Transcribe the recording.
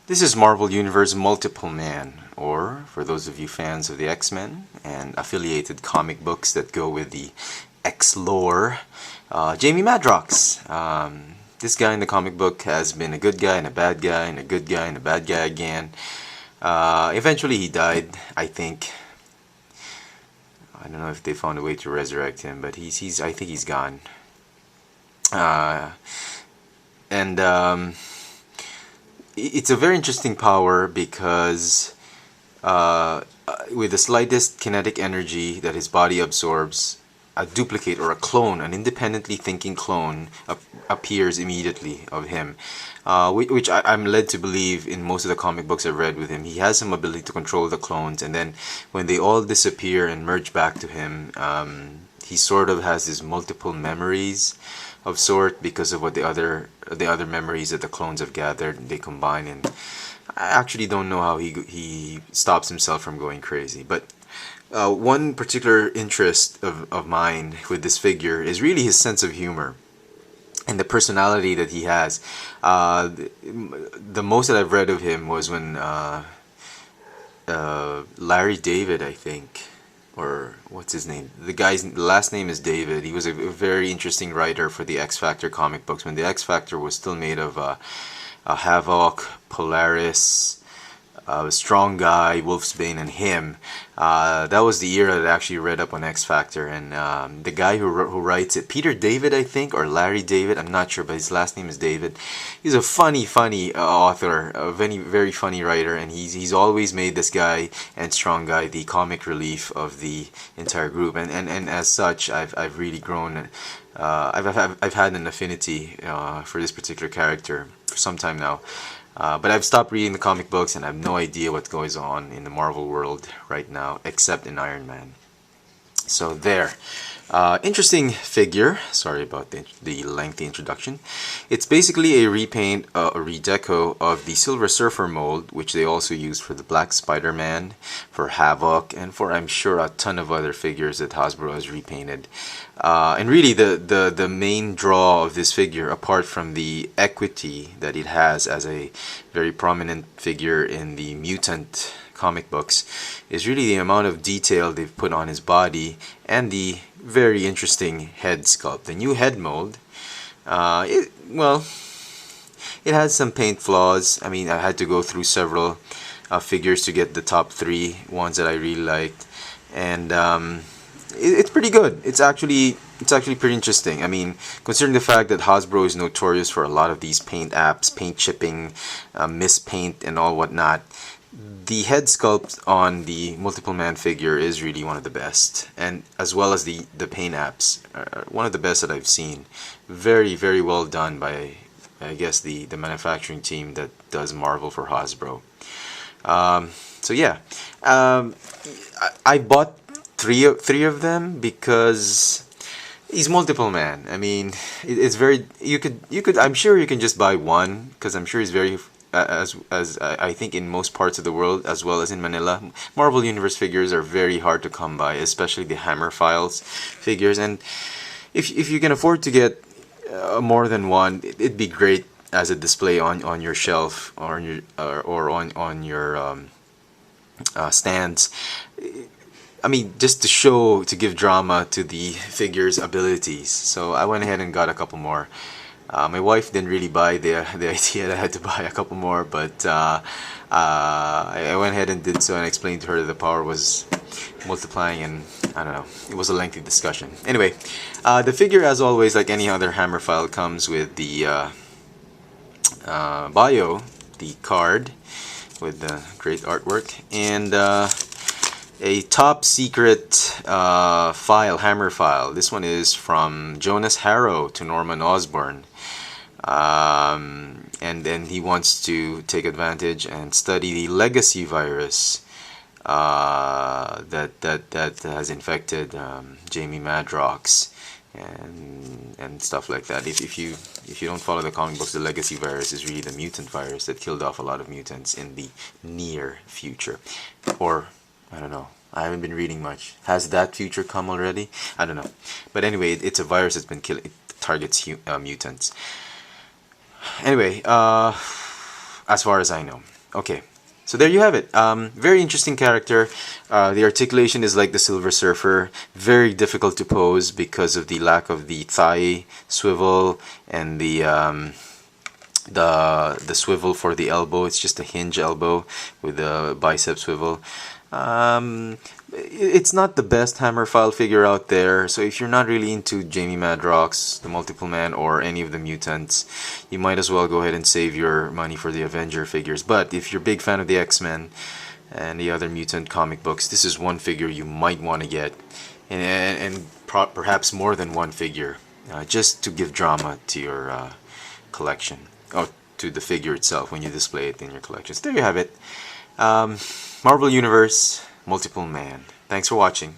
This is Marvel Universe Multiple Man, or for those of you fans of the X-Men and affiliated comic books that go with the X lore, Jamie Madrox. This guy in the comic book has been a good guy and a bad guy and a good guy and a bad guy again. Eventually he died, I think. I don't know if they found a way to resurrect him, but I think he's gone. And it's a very interesting power because with the slightest kinetic energy that his body absorbs, a duplicate or a clone, an independently thinking clone, appears immediately of him, which I'm led to believe in most of the comic books I've read with him. He has some ability to control the clones, and then when they all disappear and merge back to him, he sort of has these multiple memories of sort because of what the other memories that the clones have gathered, they combine, and I actually don't know how he stops himself from going crazy. But one particular interest of mine with this figure is really his sense of humor and the personality that he has. The most that I've read of him was when Larry David, I think, or what's his name? The guy's last name is David. He was a very interesting writer for the X Factor comic books when the X Factor was still made of Havoc, Polaris, Strong Guy, Wolfsbane, and him. That was the era that I actually read up on X Factor, and the guy who writes it, Peter David, I think, or Larry David, I'm not sure, but his last name is David. He's a funny author, a very funny writer, and he's always made this guy and Strong Guy the comic relief of the entire group, and as such, I've really grown. I've had an affinity for this particular character for some time now. But I've stopped reading the comic books and I have no idea what goes on in the Marvel world right now, except in Iron Man. So there. Interesting figure. Sorry about the lengthy introduction. It's basically a repaint, a redeco of the Silver Surfer mold, which they also use for the Black Spider-Man, for Havoc, and for, I'm sure, a ton of other figures that Hasbro has repainted. And really the main draw of this figure, apart from the equity that it has as a very prominent figure in the mutant comic books, is really the amount of detail they've put on his body and the very interesting head sculpt. The new head mold, it has some paint flaws. I mean, I had to go through several figures to get the top 3 ones that I really liked, and it's pretty good. It's actually pretty interesting. I mean, considering the fact that Hasbro is notorious for a lot of these paint apps, paint chipping, mispaint, and all whatnot, the head sculpt on the Multiple Man figure is really one of the best, and as well as the paint apps, one of the best that I've seen. Very, very well done by, I guess, the manufacturing team that does Marvel for Hasbro. So yeah, I bought three of them because he's Multiple Man. I mean, it's very, you could I'm sure you can just buy one, because I'm sure he's very, as I think in most parts of the world, as well as in Manila, Marvel Universe figures are very hard to come by, especially the Hammer Files figures. And if you can afford to get more than one, it'd be great as a display on your shelf or on your stands. I mean, just to give drama to the figure's abilities. So I went ahead and got a couple more. My wife didn't really buy the idea that I had to buy a couple more, but I went ahead and did so and explained to her that the power was multiplying, and I don't know, it was a lengthy discussion. Anyway, the figure, as always, like any other Hammer File, comes with the bio, the card with the great artwork, and a top secret file, Hammer File. This one is from Jonas Harrow to Norman Osborn. And then he wants to take advantage and study the legacy virus that has infected Jamie Madrox and stuff like that. If you don't follow the comic books, the legacy virus is really the mutant virus that killed off a lot of mutants in the near future, or I don't know. I haven't been reading much. Has that future come already? I don't know. But anyway, it's a virus that's been killing. It targets mutants. Anyway, as far as I know. Okay, so there you have it. Very interesting character. The articulation is like the Silver Surfer. Very difficult to pose because of the lack of the thigh swivel and the swivel for the elbow. It's just a hinge elbow with a bicep swivel. It's not the best hammer file figure out there, so if you're not really into Jamie Madrox, the Multiple Man, or any of the mutants, you might as well go ahead and save your money for the Avenger figures. But if you're a big fan of the X-Men and the other mutant comic books, this is one figure you might want to get, and perhaps more than one figure, just to give drama to your collection, or to the figure itself when you display it in your collections. There you have it. Marvel Universe Multiple Man. Thanks for watching.